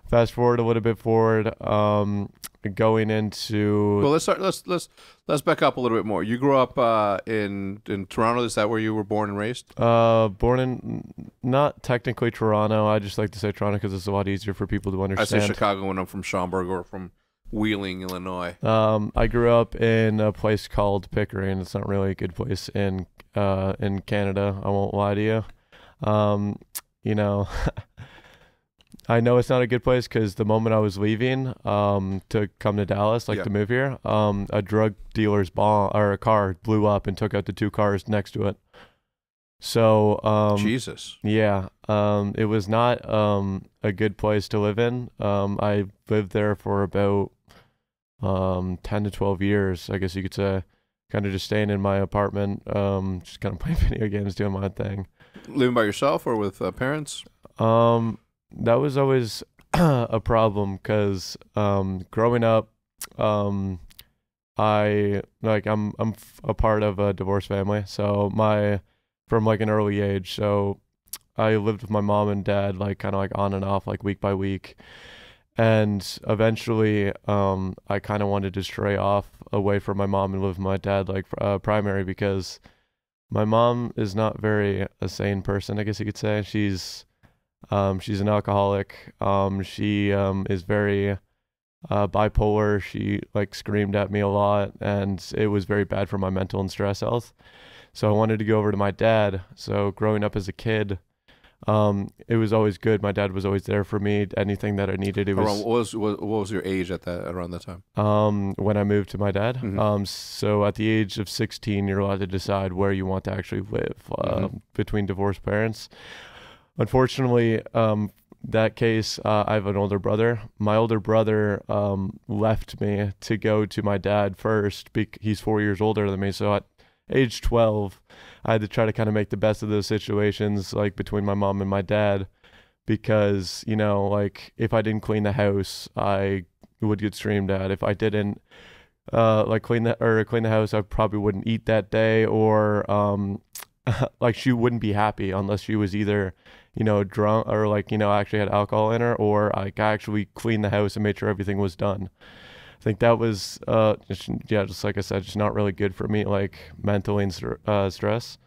fast forward a little bit forward. Going Well, into let's back up a little bit more. You grew up in Toronto. Is that where you were born and raised? born in not technically Toronto. I just like to say Toronto because it's a lot easier for people to I say understand. Chicago when I'm from Schaumburg or from Wheeling, Illinois. I grew up in a place called Pickering. It's not really a good place in Canada. I won't lie to you. You know, I know it's not a good place because the moment I was leaving to come to Dallas, like Yeah. to move here, a drug dealer's bomb or a car blew up and took out the two cars next to it. So Jesus. yeah, it was not a good place to live in. I lived there for about 10 to 12 years, I guess you could say. Kind of just staying in my apartment, just kind of playing video games, doing my thing. Living by yourself or with parents? That was always a problem because growing up, I'm a part of a divorced family, so from like an early age, so I lived with my mom and dad like kind of like on and off like week by week. And eventually, I kind of wanted to stray off away from my mom and live with my dad, like primary, because my mom is not very a sane person, I guess you could say. She's an alcoholic. She is very bipolar. She like screamed at me a lot, and it was very bad for my mental and stress health. So I wanted to go over to my dad. So growing up as a kid, it was always good. My dad was always there for me. Anything that I needed, it Around, was. what was your age around that time? When I moved to my dad. Mhm. So at the age of 16, you're allowed to decide where you want to actually live between divorced parents. Unfortunately, that case, I have an older brother. My older brother left me to go to my dad first. He's 4 years older than me, so at age 12, I had to try to kind of make the best of those situations, like between my mom and my dad, because like if I didn't clean the house, I would get screamed at. If I didn't like clean the house, I probably wouldn't eat that day, or like she wouldn't be happy unless she was either drunk or like actually had alcohol in her, or like I actually cleaned the house and made sure everything was done. I think that was just like I said, just not really good for me, like mentally and stress.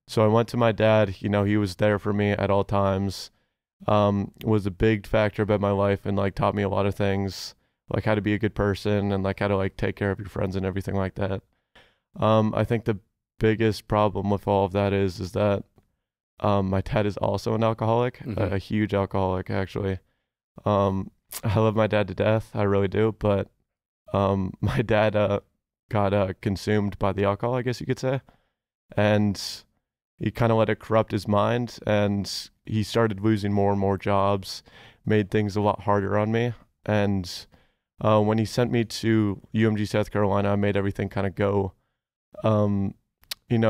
So I went to my dad. He was there for me at all times. Was a big factor about my life and like taught me a lot of things, like how to be a good person and like how to like take care of your friends and everything like that. I think the biggest problem with all of that is that my dad is also an alcoholic, Mhm. a huge alcoholic actually. I love my dad to death, I really do, but my dad got consumed by the alcohol, I guess you could say, and he kind of let it corrupt his mind, and he started losing more and more jobs, made things a lot harder on me, and when he sent me to UMG South Carolina, I made everything kind of go.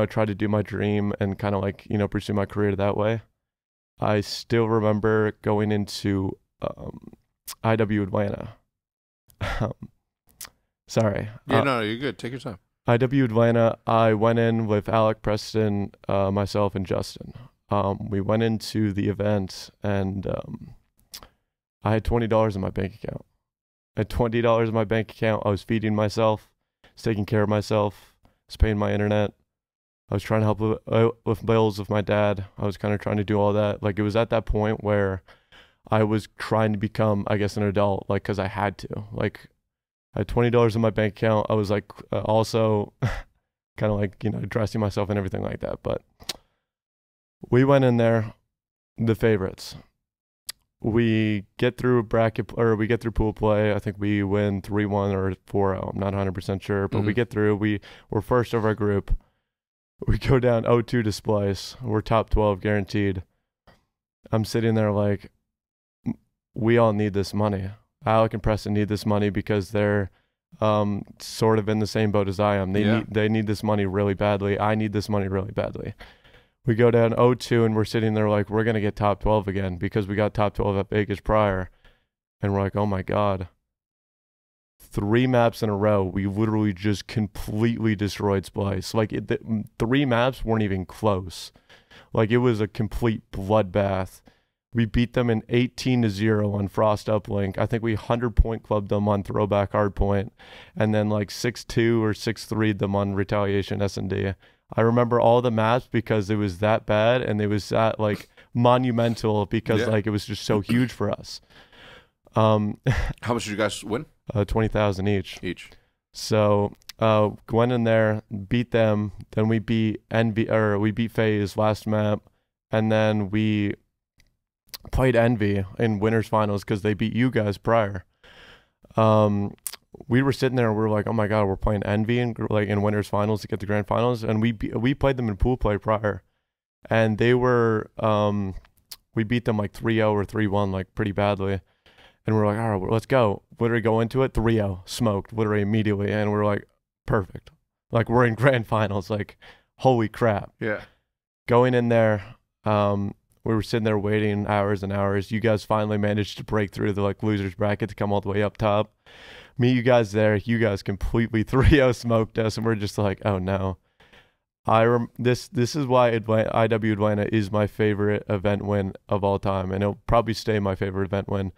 Try to do my dream and kind of like pursue my career that way. I still remember going into IW Atlanta. Sorry. Yeah, no, you're good. Take your time. IW Atlanta, I went in with Alec, Preston, myself, and Justin. We went into the event, and I had $20 in my bank account. I had $20 in my bank account. I was feeding myself, was taking care of myself, was paying my internet. I was trying to help with bills with my dad. I was kind of trying to do all that. Like, it was at that point where I was trying to become, I guess, an adult, like, because I had to. Like, I had $20 in my bank account. I was like also kind of like dressing myself and everything like that. But we went in there, the favorites. We get through we get through pool play. I think we win 3-1 or 4-0. I'm not 100% sure, but we get through. We're first of our group. We go down 0-2 to Splice. We're top 12 guaranteed. I'm sitting there like, we all need this money. Alec and Preston need this money because they're sort of in the same boat as I am. They need this money really badly. I need this money really badly. We go down 0-2 and we're sitting there like, we're going to get top 12 again because we got top 12 at Vegas prior. And we're like, oh my God. 3 maps in a row, we literally just completely destroyed Splice. Like, 3 maps weren't even close. Like, it was a complete bloodbath. We beat them in 18-0 on Frost Uplink. I think we 100-point clubbed them on Throwback Hardpoint, and then like 6-2 or 6-3 them on Retaliation S&D. I remember all the maps because it was that bad, and it was that like monumental because like it was just so huge for us. How much did you guys win? 20,000 each. So went in there, beat them, then we beat we beat FaZe last map, and then we played Envy in winners finals because they beat you guys prior. We were sitting there and we were like, oh my god, we're playing Envy in winners finals to get the grand finals, and we played them in pool play prior, and they were we beat them like 3-0 or 3-1 like pretty badly, and we're like, all right, well, let's go. Literally go into it 3-0, smoked literally immediately, and we're like, perfect, like we're in grand finals, like holy crap. Yeah. Going in there, we were sitting there waiting hours and hours. You guys finally managed to break through the like losers bracket to come all the way up top. Me, you guys there, you guys completely 3-0 smoked us, and we're just like, oh no. This is why IW Atlanta is my favorite event win of all time, and it'll probably stay my favorite event win.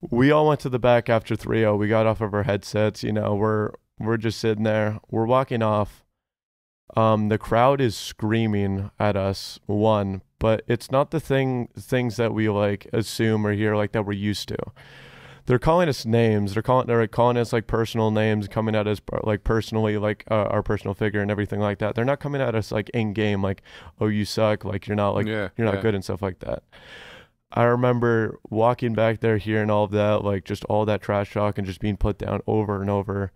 We all went to the back after 3-0. We got off of our headsets, you know, we're just sitting there. We're walking off. The crowd is screaming at us, but it's not the things that we like assume or hear like that we're used to. They're calling us names. They're calling us like personal names, coming at us like personally, like our personal figure and everything like that. They're not coming at us like in game, like, oh, you suck, like you're not good and stuff like that. I remember walking back there, hearing all of that, like just all that trash talk and just being put down over and over.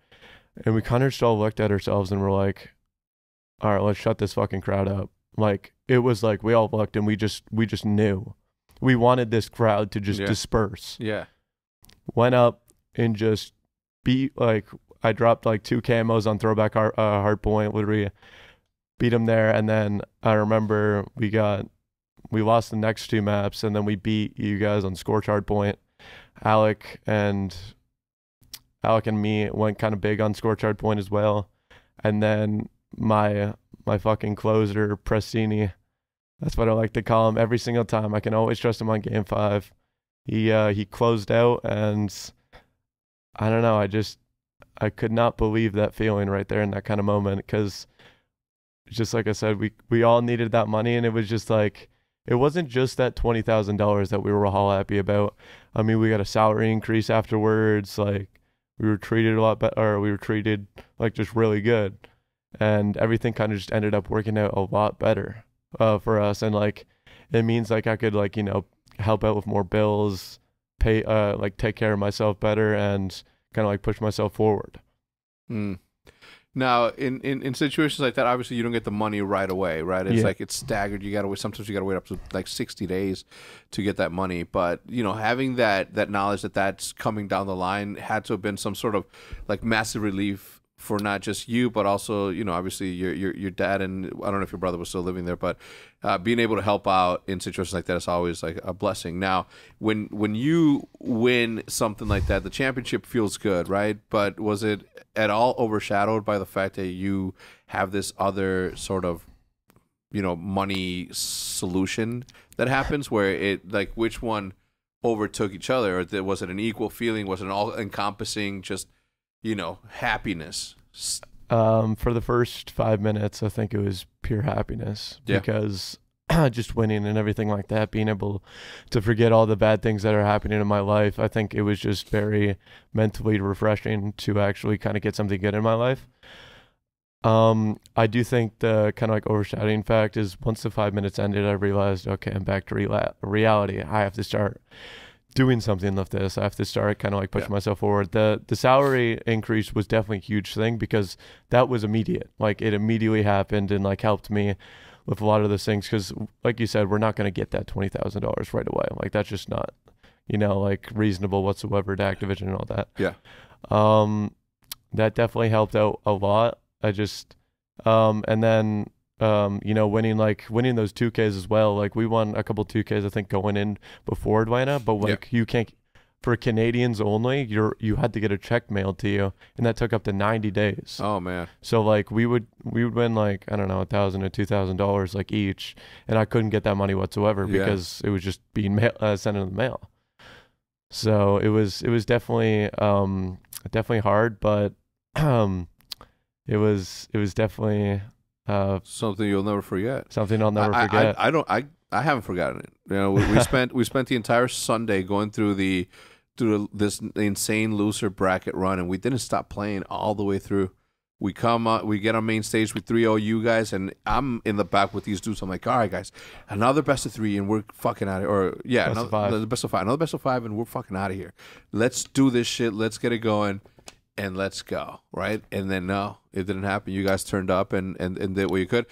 And we kind of just all looked at ourselves and we're like, all right, let's shut this fucking crowd up. Like it was like we all looked and we just knew we wanted this crowd to just disperse. Yeah. Went up and just beat, like I dropped like 2 camos on Throwback Hardpoint, literally beat them there. And then I remember we lost the next 2 maps, and then we beat you guys on Scorch Hardpoint. Alec and me went kind of big on Scorch Hardpoint as well. And then my fucking closer, Prestini, that's what I like to call him every single time. I can always trust him on game 5. He closed out, and I don't know, I could not believe that feeling right there in that kind of moment, because just like I said, we all needed that money, and it was just like, it wasn't just that $20,000 that we were all happy about. I mean, we got a salary increase afterwards, like we were treated a lot better, we were treated like just really good, and everything kind of just ended up working out a lot better for us. And like it means like I could like, you know, help out with more bills, pay like take care of myself better, and kind of like push myself forward. Now, in situations like that, obviously you don't get the money right away, right? It's like it's staggered. You gotta wait. Sometimes you gotta wait up to like 60 days to get that money. But you know, having that knowledge that that's coming down the line had to have been some sort of like massive relief for not just you, but also, you know, obviously your dad, and I don't know if your brother was still living there, but being able to help out in situations like that is always like a blessing. Now, when you win something like that, the championship feels good, right? But was it at all overshadowed by the fact that you have this other sort of, you know, money solution that happens where it like which one overtook each other, or was it an equal feeling? Was it an all encompassing just, you know, happiness? For the first 5 minutes, I think it was pure happiness, because just winning and everything like that, being able to forget all the bad things that are happening in my life, I think it was just very mentally refreshing to actually kind of get something good in my life. I do think the kind of like overshadowing fact is once the 5 minutes ended, I realized, okay, I'm back to reality. I have to start doing something with this. I have to start kind of like pushing myself forward. The salary increase was definitely a huge thing, because that was immediate. Like it immediately happened and like helped me with a lot of those things, because like you said, we're not going to get that $20,000 right away. Like that's just not, you know, like reasonable whatsoever to Activision and all that. That definitely helped out a lot. I just and then you know, winning those 2Ks as well. Like we won a couple 2Ks, I think, going in before Atlanta, but like you can't, for Canadians only, you had to get a check mailed to you, and that took up to 90 days. Oh man. So like we would win like, I don't know, $1,000 or $2,000 like each, and I couldn't get that money whatsoever because it was just being sent in the mail. So it was definitely hard, but it was definitely something you'll never forget. Something I'll never forget. I haven't forgotten it. You know, we spent the entire Sunday going through this insane loser bracket run, and we didn't stop playing all the way through. We come up, we get on main stage with 3-0 you guys, and I'm in the back with these dudes. I'm like, all right, guys, another best of 3, and we're fucking out of here. Or yeah, Best of 5. another best of 5, another best of 5, and we're fucking out of here. Let's do this shit. Let's get it going, and let's go, right? And then no, it didn't happen. You guys turned up and did what you could.